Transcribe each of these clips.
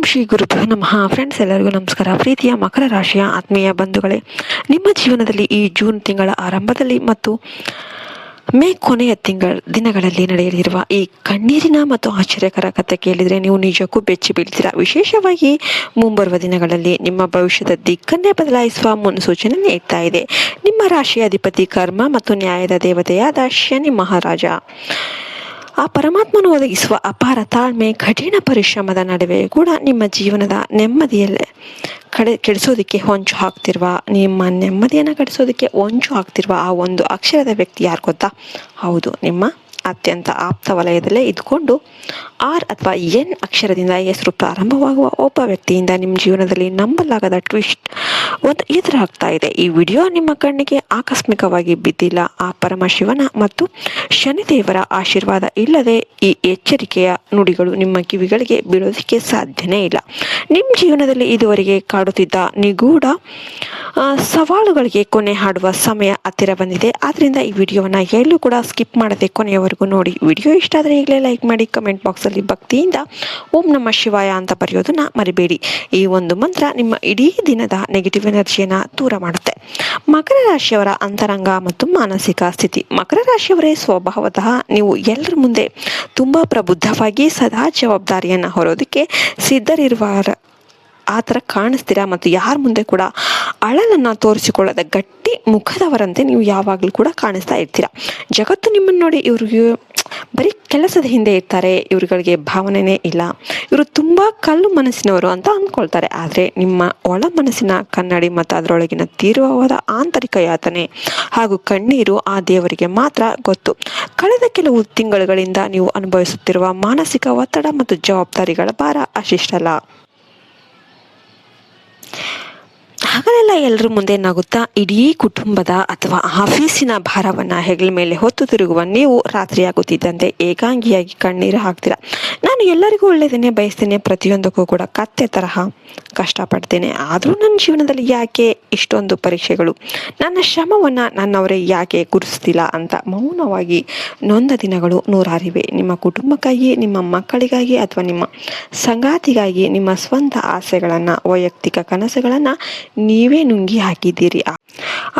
ಶ್ರೀ ಗುರುಭ್ಯೋ ನಮಃ. ಫ್ರೆಂಡ್ಸ್, ಎಲ್ಲರಿಗೂ ನಮಸ್ಕಾರ. ಪ್ರೀತಿಯ ಮಕರ ರಾಶಿಯ ಆತ್ಮೀಯ ಬಂಧುಗಳೇ, ನಿಮ್ಮ ಜೀವನದಲ್ಲಿ ಈ ಜೂನ್ ತಿಂಗಳ ಆರಂಭದಲ್ಲಿ ಮತ್ತು ಮೇ ಕೊನೆಯ ದಿನಗಳಲ್ಲಿ ನಡೆಯಲಿರುವ ಈ ಕಣ್ಣೀರಿನ ಮತ್ತು ಆಶ್ಚರ್ಯಕರ ಕಥೆ ಕೇಳಿದರೆ ನೀವು ನಿಜಕ್ಕೂ ಬೆಚ್ಚಿ ಬೀಳ್ತೀರಾ. ವಿಶೇಷವಾಗಿ ಮುಂಬರುವ ದಿನಗಳಲ್ಲಿ ನಿಮ್ಮ ಭವಿಷ್ಯದ ದಿಕ್ಕನ್ನೇ ಬದಲಾಯಿಸುವ ಮುನ್ಸೂಚನೆ ನೀಡ್ತಾ ಇದೆ. ನಿಮ್ಮ ರಾಶಿಯ ಅಧಿಪತಿ ಕರ್ಮ ಮತ್ತು ನ್ಯಾಯದ ದೇವತೆಯಾದ ಶನಿ ಮಹಾರಾಜ ಆ ಪರಮಾತ್ಮನು ಒದಗಿಸುವ ಅಪಾರ ತಾಳ್ಮೆ, ಕಠಿಣ ಪರಿಶ್ರಮದ ನಡುವೆ ಕೂಡ ನಿಮ್ಮ ಜೀವನದ ನೆಮ್ಮದಿಯಲ್ಲೇ ಕೆಡಿಸೋದಕ್ಕೆ ಹೊಂಚು ಹಾಕ್ತಿರುವ, ನಿಮ್ಮ ನೆಮ್ಮದಿಯನ್ನು ಕೆಡಿಸೋದಕ್ಕೆ ಹೊಂಚು ಹಾಕ್ತಿರುವ ಆ ಒಂದು ಅಕ್ಷರದ ವ್ಯಕ್ತಿ ಯಾರು ಗೊತ್ತಾ? ಹೌದು, ನಿಮ್ಮ ಅತ್ಯಂತ ಆಪ್ತ ವಲಯದಲ್ಲೇ ಇದ್ಕೊಂಡು ಆರ್ ಅಥವಾ ಎನ್ ಅಕ್ಷರದಿಂದ ಹೆಸರು ಪ್ರಾರಂಭವಾಗುವ ಒಬ್ಬ ವ್ಯಕ್ತಿಯಿಂದ ನಿಮ್ಮ ಜೀವನದಲ್ಲಿ ನಂಬಲಾಗದ ಟ್ವಿಸ್ಟ್ ಒಂದು ಎದುರಾಗ್ತಾ ಇದೆ. ಈ ವಿಡಿಯೋ ನಿಮ್ಮ ಕಣ್ಣಿಗೆ ಆಕಸ್ಮಿಕವಾಗಿ ಬಿದ್ದಿಲ್ಲ. ಆ ಪರಮಶಿವನ ಮತ್ತು ಶನಿದೇವರ ಆಶೀರ್ವಾದ ಇಲ್ಲದೆ ಈ ಎಚ್ಚರಿಕೆಯ ನುಡಿಗಳು ನಿಮ್ಮ ಕಿವಿಗಳಿಗೆ ಬೀಳೋದಕ್ಕೆ ಸಾಧ್ಯನೇ ಇಲ್ಲ. ನಿಮ್ಮ ಜೀವನದಲ್ಲಿ ಇದುವರೆಗೆ ಕಾಡುತ್ತಿದ್ದ ನಿಗೂಢ ಸವಾಲುಗಳಿಗೆ ಕೊನೆ ಹಾಡುವ ಸಮಯ ಹತ್ತಿರ ಬಂದಿದೆ. ಆದ್ದರಿಂದ ಈ ವಿಡಿಯೋವನ್ನು ಎಲ್ಲೂ ಕೂಡ ಸ್ಕಿಪ್ ಮಾಡದೆ ಕೊನೆಯವರೆಗೂ ನೋಡಿ. ವಿಡಿಯೋ ಇಷ್ಟ ಆದರೆ ಈಗಲೇ ಲೈಕ್ ಮಾಡಿ, ಕಮೆಂಟ್ ಬಾಕ್ಸಲ್ಲಿ ಭಕ್ತಿಯಿಂದ ಓಂ ನಮಃ ಶಿವಾಯ ಅಂತ ಬರೆಯೋದನ್ನ ಮರಿಬೇಡಿ. ಈ ಒಂದು ಮಂತ್ರ ನಿಮ್ಮ ಇಡೀ ದಿನದ ನೆಗೆಟಿವ್ ಎನರ್ಜಿಯನ್ನು ದೂರ ಮಾಡುತ್ತೆ. ಮಕರ ರಾಶಿಯವರ ಅಂತರಂಗ ಮತ್ತು ಮಾನಸಿಕ ಸ್ಥಿತಿ. ಮಕರ ರಾಶಿಯವರೇ ಸ್ವಭಾವತಃ ನೀವು ಎಲ್ಲರ ಮುಂದೆ ತುಂಬ ಪ್ರಬುದ್ಧವಾಗಿ ಸದಾ ಜವಾಬ್ದಾರಿಯನ್ನು ಹೊರೋದಕ್ಕೆ ಸಿದ್ಧರಿರುವ ಆ ಥರ ಕಾಣಿಸ್ತೀರಾ. ಮತ್ತು ಯಾರ ಮುಂದೆ ಕೂಡ ಅಳಲನ್ನು ತೋರಿಸಿಕೊಳ್ಳದ ಗಟ್ಟಿ ಮುಖದವರಂತೆ ನೀವು ಯಾವಾಗಲೂ ಕೂಡ ಕಾಣಿಸ್ತಾ ಇರ್ತೀರಾ. ಜಗತ್ತು ನಿಮ್ಮನ್ನು ನೋಡಿ ಇವ್ರಿಗೆ ಬರೀ ಕೆಲಸದ ಹಿಂದೆ ಇರ್ತಾರೆ, ಇವ್ರುಗಳಿಗೆ ಭಾವನೆನೇ ಇಲ್ಲ, ಇವರು ತುಂಬ ಕಲ್ಲು ಮನಸ್ಸಿನವರು ಅಂತ ಅಂದ್ಕೊಳ್ತಾರೆ. ಆದರೆ ನಿಮ್ಮ ಒಳ ಮನಸ್ಸಿನ ಕನ್ನಡಿ ಮತ್ತು ಅದರೊಳಗಿನ ತೀವ್ರವಾದ ಆಂತರಿಕ ಯಾತನೆ ಹಾಗೂ ಕಣ್ಣೀರು ಆ ದೇವರಿಗೆ ಮಾತ್ರ ಗೊತ್ತು. ಕಳೆದ ಕೆಲವು ತಿಂಗಳುಗಳಿಂದ ನೀವು ಅನುಭವಿಸುತ್ತಿರುವ ಮಾನಸಿಕ ಒತ್ತಡ ಮತ್ತು ಜವಾಬ್ದಾರಿಗಳ ಭಾರ ಅಷ್ಟಿಷ್ಟಲ್ಲ. ಹಗಲೆಲ್ಲ ಎಲ್ಲರ ಮುಂದೆ ನಗುತ್ತಾ ಇಡೀ ಕುಟುಂಬದ ಅಥವಾ ಆಫೀಸಿನ ಭಾರವನ್ನು ಹೆಗಲ ಮೇಲೆ ಹೊತ್ತು ತಿರುಗುವ ನೀವು ರಾತ್ರಿಯಾಗುತ್ತಿದ್ದಂತೆ ಏಕಾಂಗಿಯಾಗಿ ಕಣ್ಣೀರು ಹಾಕ್ತೀರಾ. ನಾನು ಎಲ್ಲರಿಗೂ ಒಳ್ಳೆಯದನ್ನೇ ಬಯಸ್ತೇನೆ, ಪ್ರತಿಯೊಂದಕ್ಕೂ ಕೂಡ ಕತ್ತೆ ತರಹ ಕಷ್ಟಪಡ್ತೇನೆ, ಆದರೂ ನನ್ನ ಜೀವನದಲ್ಲಿ ಯಾಕೆ ಇಷ್ಟೊಂದು ಪರೀಕ್ಷೆಗಳು, ನನ್ನ ಶ್ರಮವನ್ನು ನನ್ನವರೇ ಯಾಕೆ ಗುರುತಿಸ್ತಿಲ್ಲ ಅಂತ ಮೌನವಾಗಿ ನೊಂದ ದಿನಗಳು ನೂರಾರಿವೆ. ನಿಮ್ಮ ಕುಟುಂಬಕ್ಕಾಗಿ, ನಿಮ್ಮ ಮಕ್ಕಳಿಗಾಗಿ ಅಥವಾ ನಿಮ್ಮ ಸಂಗಾತಿಗಾಗಿ ನಿಮ್ಮ ಸ್ವಂತ ಆಸೆಗಳನ್ನು, ವೈಯಕ್ತಿಕ ಕನಸುಗಳನ್ನು ನೀವೇ ನುಂಗಿ ಹಾಕಿದ್ದೀರಿ.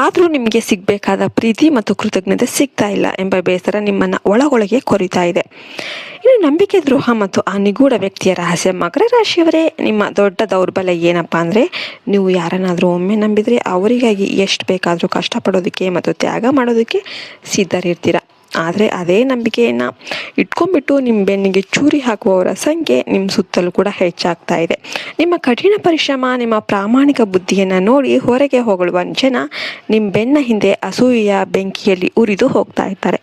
ಆದರೂ ನಿಮಗೆ ಸಿಗಬೇಕಾದ ಪ್ರೀತಿ ಮತ್ತು ಕೃತಜ್ಞತೆ ಸಿಗ್ತಾ ಇಲ್ಲ ಎಂಬ ಬೇಸರ ನಿಮ್ಮನ್ನು ಒಳಗೊಳಗೆ ಕೊರಿತಾ ಇದೆ. ಇನ್ನು ನಂಬಿಕೆ ದ್ರೋಹ ಮತ್ತು ಆ ನಿಗೂಢ ವ್ಯಕ್ತಿಯ ರಹಸ್ಯ. ಮಕರ ರಾಶಿಯವರೇ, ನಿಮ್ಮ ದೊಡ್ಡ ದೌರ್ಬಲ್ಯ ಏನಪ್ಪ ಅಂದರೆ ನೀವು ಯಾರನ್ನಾದರೂ ಒಮ್ಮೆ ನಂಬಿದರೆ ಅವರಿಗಾಗಿ ಎಷ್ಟು ಬೇಕಾದರೂ ಕಷ್ಟಪಡೋದಕ್ಕೆ ಮತ್ತು ತ್ಯಾಗ ಮಾಡೋದಕ್ಕೆ ಸಿದ್ಧರಿರ್ತೀರ. ಆದರೆ ಅದೇ ನಂಬಿಕೆಯನ್ನು ಇಟ್ಕೊಂಡ್ಬಿಟ್ಟು ನಿಮ್ಮ ಬೆನ್ನಿಗೆ ಚೂರಿ ಹಾಕುವವರ ಸಂಖ್ಯೆ ನಿಮ್ಮ ಸುತ್ತಲೂ ಕೂಡ ಹೆಚ್ಚಾಗ್ತಾ ಇದೆ. ನಿಮ್ಮ ಕಠಿಣ ಪರಿಶ್ರಮ, ನಿಮ್ಮ ಪ್ರಾಮಾಣಿಕ ಬುದ್ಧಿಯನ್ನು ನೋಡಿ ಹೊರಗೆ ಹೊಗಳುವ ಜನ ನಿಮ್ಮ ಬೆನ್ನ ಹಿಂದೆ ಅಸೂಯೆಯ ಬೆಂಕಿಯಲ್ಲಿ ಉರಿದು ಹೋಗ್ತಾ ಇರ್ತಾರೆ.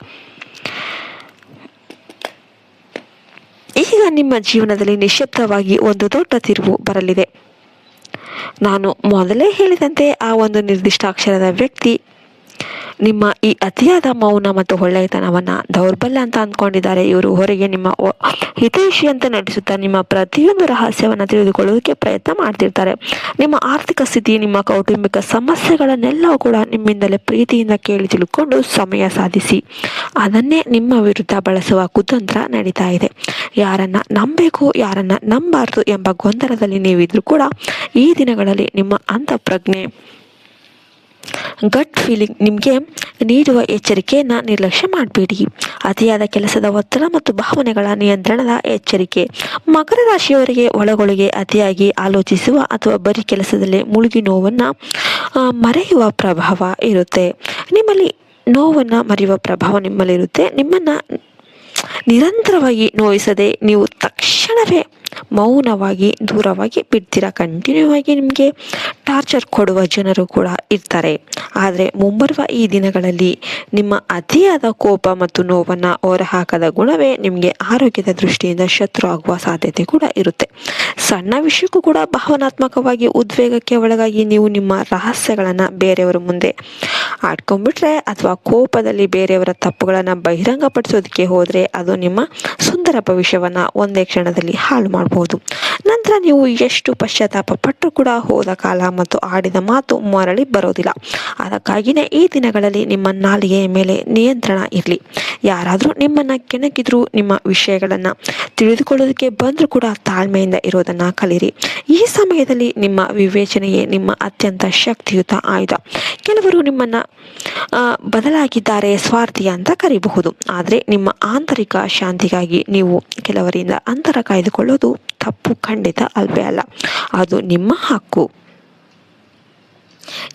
ಈಗ ನಿಮ್ಮ ಜೀವನದಲ್ಲಿ ನಿಶ್ಶಬ್ದವಾಗಿ ಒಂದು ದೊಡ್ಡ ತಿರುವು ಬರಲಿದೆ. ನಾನು ಮೊದಲೇ ಹೇಳಿದಂತೆ ಆ ಒಂದು ನಿರ್ದಿಷ್ಟ ಅಕ್ಷರದ ವ್ಯಕ್ತಿ ನಿಮ್ಮ ಈ ಅತಿಯಾದ ಮೌನ ಮತ್ತು ಒಳ್ಳೆಯತನವನ್ನು ದೌರ್ಬಲ್ಯ ಅಂತ ಅಂದ್ಕೊಂಡಿದ್ದಾರೆ. ಇವರು ಹೊರಗೆ ನಿಮ್ಮ ಹಿತೈಷಿ ಅಂತ ನಟಿಸುತ್ತಾ ನಿಮ್ಮ ಪ್ರತಿಯೊಂದು ರಹಸ್ಯವನ್ನು ತಿಳಿದುಕೊಳ್ಳೋದಕ್ಕೆ ಪ್ರಯತ್ನ ಮಾಡ್ತಿರ್ತಾರೆ. ನಿಮ್ಮ ಆರ್ಥಿಕ ಸ್ಥಿತಿ, ನಿಮ್ಮ ಕೌಟುಂಬಿಕ ಸಮಸ್ಯೆಗಳನ್ನೆಲ್ಲವೂ ಕೂಡ ನಿಮ್ಮಿಂದಲೇ ಪ್ರೀತಿಯಿಂದ ಕೇಳಿ ತಿಳ್ಕೊಂಡು ಸಮಯ ಸಾಧಿಸಿ ಅದನ್ನೇ ನಿಮ್ಮ ವಿರುದ್ಧ ಬಳಸುವ ಕುತಂತ್ರ ನಡೀತಾ ಇದೆ. ಯಾರನ್ನ ನಂಬಬೇಕು, ಯಾರನ್ನ ನಂಬಾರ್ದು ಎಂಬ ಗೊಂದಲದಲ್ಲಿ ನೀವಿದ್ರೂ ಕೂಡ ಈ ದಿನಗಳಲ್ಲಿ ನಿಮ್ಮ ಅಂತಃಪ್ರಜ್ಞೆ, ಗಟ್ ಫೀಲಿಂಗ್ ನಿಮಗೆ ನೀಡುವ ಎಚ್ಚರಿಕೆಯನ್ನು ನಿರ್ಲಕ್ಷ್ಯ ಮಾಡಬೇಡಿ. ಅತಿಯಾದ ಕೆಲಸದ ಒತ್ತಡ ಮತ್ತು ಭಾವನೆಗಳ ನಿಯಂತ್ರಣದ ಎಚ್ಚರಿಕೆ. ಮಕರ ರಾಶಿಯವರಿಗೆ ಒಳಗೊಳಗೆ ಅತಿಯಾಗಿ ಆಲೋಚಿಸುವ ಅಥವಾ ಬರೀ ಕೆಲಸದಲ್ಲೇ ಮುಳುಗಿ ನೋವನ್ನು ಮರೆಯುವ ಪ್ರಭಾವ ಇರುತ್ತೆ. ನಿಮ್ಮಲ್ಲಿ ನೋವನ್ನು ಮರೆಯುವ ಪ್ರಭಾವ ನಿಮ್ಮಲ್ಲಿರುತ್ತೆ. ನಿಮ್ಮನ್ನು ನಿರಂತರವಾಗಿ ನೋಯಿಸದೆ ನೀವು ತಕ್ಷಣವೇ ಮೌನವಾಗಿ ದೂರವಾಗಿ ಬಿಡ್ತೀರಾ. ಕಂಟಿನ್ಯೂ ಆಗಿ ನಿಮಗೆ ಟಾರ್ಚರ್ ಕೊಡುವ ಜನರು ಕೂಡ ಇರ್ತಾರೆ. ಆದರೆ ಮುಂಬರುವ ಈ ದಿನಗಳಲ್ಲಿ ನಿಮ್ಮ ಅತಿಯಾದ ಕೋಪ ಮತ್ತು ನೋವನ್ನು ಹೊರಹಾಕದ ಗುಣವೇ ನಿಮಗೆ ಆರೋಗ್ಯದ ದೃಷ್ಟಿಯಿಂದ ಶತ್ರು ಆಗುವ ಸಾಧ್ಯತೆ ಕೂಡ ಇರುತ್ತೆ. ಸಣ್ಣ ವಿಷಯಕ್ಕೂ ಕೂಡ ಭಾವನಾತ್ಮಕವಾಗಿ ಉದ್ವೇಗಕ್ಕೆ ಒಳಗಾಗಿ ನೀವು ನಿಮ್ಮ ರಹಸ್ಯಗಳನ್ನು ಬೇರೆಯವರ ಮುಂದೆ ಆಡ್ಕೊಂಡ್ಬಿಟ್ರೆ ಅಥವಾ ಕೋಪದಲ್ಲಿ ಬೇರೆಯವರ ತಪ್ಪುಗಳನ್ನು ಬಹಿರಂಗಪಡಿಸೋದಕ್ಕೆ ಹೋದರೆ ಅದು ನಿಮ್ಮ ಸುಂದರ ಭವಿಷ್ಯವನ್ನು ಒಂದೇ ಕ್ಷಣದಲ್ಲಿ ಹಾಳು ಮಾಡಬಹುದು. ನಂತರ ನೀವು ಎಷ್ಟು ಪಶ್ಚಾತ್ತಾಪ ಪಟ್ಟರೂ ಕೂಡ ಹೋದ ಕಾಲ ಮತ್ತು ಆಡಿದ ಮಾತು ಮರಳಿ ಬರೋದಿಲ್ಲ. ಅದಕ್ಕಾಗಿಯೇ ಈ ದಿನಗಳಲ್ಲಿ ನಿಮ್ಮ ನಾಲಿಗೆಯ ಮೇಲೆ ನಿಯಂತ್ರಣ ಇರಲಿ. ಯಾರಾದರೂ ನಿಮ್ಮನ್ನು ಕೆಣಕಿದ್ರು, ನಿಮ್ಮ ವಿಷಯಗಳನ್ನು ತಿಳಿದುಕೊಳ್ಳೋದಕ್ಕೆ ಬಂದರೂ ಕೂಡ ತಾಳ್ಮೆಯಿಂದ ಇರೋದನ್ನು ಕಲಿಯಿರಿ. ಈ ಸಮಯದಲ್ಲಿ ನಿಮ್ಮ ವಿವೇಚನೆಯೇ ನಿಮ್ಮ ಅತ್ಯಂತ ಶಕ್ತಿಯುತ ಆಯುಧ. ಕೆಲವರು ನಿಮ್ಮನ್ನು ಬದಲಾಗಿದ್ದಾರೆ, ಸ್ವಾರ್ಥಿ ಅಂತ ಕರೀಬಹುದು. ಆದರೆ ನಿಮ್ಮ ಆಂತರಿಕ ಶಾಂತಿಗಾಗಿ ನೀವು ಕೆಲವರಿಂದ ಅಂತರ ಕಾಯ್ದುಕೊಳ್ಳೋದು ತಪ್ಪು ಖಂಡಿತ ಅಲ್ವೇ ಅಲ್ಲ, ಅದು ನಿಮ್ಮ ಹಕ್ಕು.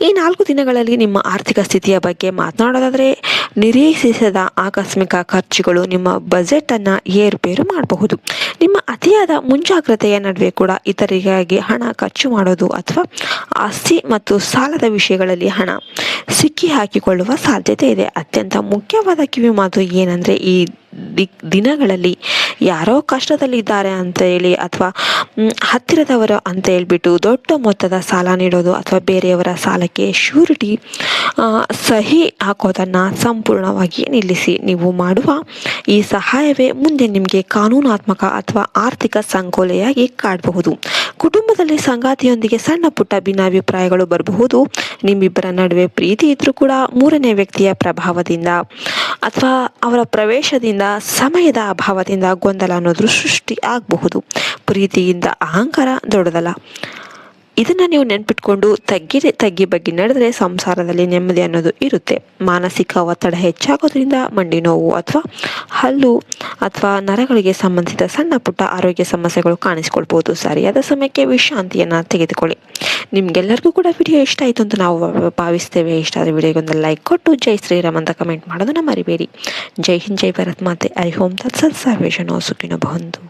ಈ 4 ದಿನಗಳಲ್ಲಿ ನಿಮ್ಮ ಆರ್ಥಿಕ ಸ್ಥಿತಿಯ ಬಗ್ಗೆ ಮಾತನಾಡೋದಾದರೆ, ನಿರೀಕ್ಷಿಸದ ಆಕಸ್ಮಿಕ ಖರ್ಚುಗಳು ನಿಮ್ಮ ಬಜೆಟನ್ನು ಏರುಪೇರು ಮಾಡಬಹುದು. ನಿಮ್ಮ ಅತಿಯಾದ ಮುಂಜಾಗ್ರತೆಯ ನಡುವೆ ಕೂಡ ಇತರರಿಗಾಗಿ ಹಣ ಖರ್ಚು ಮಾಡೋದು ಅಥವಾ ಆಸ್ತಿ ಮತ್ತು ಸಾಲದ ವಿಷಯಗಳಲ್ಲಿ ಹಣ ಸಿಕ್ಕಿ ಹಾಕಿಕೊಳ್ಳುವ ಸಾಧ್ಯತೆ ಇದೆ. ಅತ್ಯಂತ ಮುಖ್ಯವಾದ ಕಿವಿ ಮಾತು ಏನಂದರೆ, ಈ ದಿನಗಳಲ್ಲಿ ಯಾರೋ ಕಷ್ಟದಲ್ಲಿದ್ದಾರೆ ಅಂತ ಹೇಳಿ ಅಥವಾ ಹತ್ತಿರದವರು ಅಂತ ಹೇಳ್ಬಿಟ್ಟು ದೊಡ್ಡ ಮೊತ್ತದ ಸಾಲ ನೀಡೋದು ಅಥವಾ ಬೇರೆಯವರ ಸಾಲಕ್ಕೆ ಶ್ಯೂರಿಟಿ ಸಹಿ ಹಾಕೋದನ್ನು ಸಂಪೂರ್ಣವಾಗಿ ನಿಲ್ಲಿಸಿ. ನೀವು ಮಾಡುವ ಈ ಸಹಾಯವೇ ಮುಂದೆ ನಿಮಗೆ ಕಾನೂನಾತ್ಮಕ ಅಥವಾ ಆರ್ಥಿಕ ಸಂಕೋಲೆಯಾಗಿ ಕಾಡಬಹುದು. ಕುಟುಂಬದಲ್ಲಿ ಸಂಗಾತಿಯೊಂದಿಗೆ ಸಣ್ಣ ಪುಟ್ಟ ಭಿನ್ನಾಭಿಪ್ರಾಯಗಳು ಬರಬಹುದು. ನಿಮ್ಮಿಬ್ಬರ ನಡುವೆ ಪ್ರೀತಿ ಇದ್ರೂ ಕೂಡ ಮೂರನೇ ವ್ಯಕ್ತಿಯ ಪ್ರಭಾವದಿಂದ ಅಥವಾ ಅವರ ಪ್ರವೇಶದಿಂದ, ಸಮಯದ ಅಭಾವದಿಂದ ಗೊಂದಲ ಅನ್ನೋದು ಸೃಷ್ಟಿ ಆಗಬಹುದು. ಪ್ರೀತಿಯಿಂದ ಅಹಂಕಾರ ದೊಡ್ಡದಲ್ಲ. ಇದನ್ನು ನೀವು ನೆನ್ಪಿಟ್ಕೊಂಡು ತಗ್ಗಿ ಬಗ್ಗೆ ನಡೆದರೆ ಸಂಸಾರದಲ್ಲಿ ನೆಮ್ಮದಿ ಅನ್ನೋದು ಇರುತ್ತೆ. ಮಾನಸಿಕ ಒತ್ತಡ ಹೆಚ್ಚಾಗೋದ್ರಿಂದ ಮಂಡಿ ನೋವು ಅಥವಾ ಹಲ್ಲು ಅಥವಾ ನರಗಳಿಗೆ ಸಂಬಂಧಿಸಿದ ಸಣ್ಣ ಪುಟ್ಟ ಆರೋಗ್ಯ ಸಮಸ್ಯೆಗಳು ಕಾಣಿಸ್ಕೊಳ್ಬೋದು. ಸರಿಯಾದ ಸಮಯಕ್ಕೆ ವಿಶ್ರಾಂತಿಯನ್ನು ತೆಗೆದುಕೊಳ್ಳಿ. ನಿಮ್ಗೆಲ್ಲರಿಗೂ ಕೂಡ ವಿಡಿಯೋ ಇಷ್ಟ ಆಯಿತು ಅಂತ ನಾವು ಭಾವಿಸ್ತೇವೆ. ಇಷ್ಟ ಆದರೆ ವಿಡಿಯೋಗೊಂದು ಲೈಕ್ ಕೊಟ್ಟು ಜೈ ಶ್ರೀರಾಮ್ ಅಂತ ಕಮೆಂಟ್ ಮಾಡೋದನ್ನು ಮರಿಬೇಡಿ. ಜೈ ಹಿಂದ್, ಜೈ ಭಾರತ್ ಮಾತೆ. ಐ ಹೋಮ್ ತತ್ಸತ್ ಸರ್ವೇಶನೋ ಸುಖಿನೋ ಭವಂತು.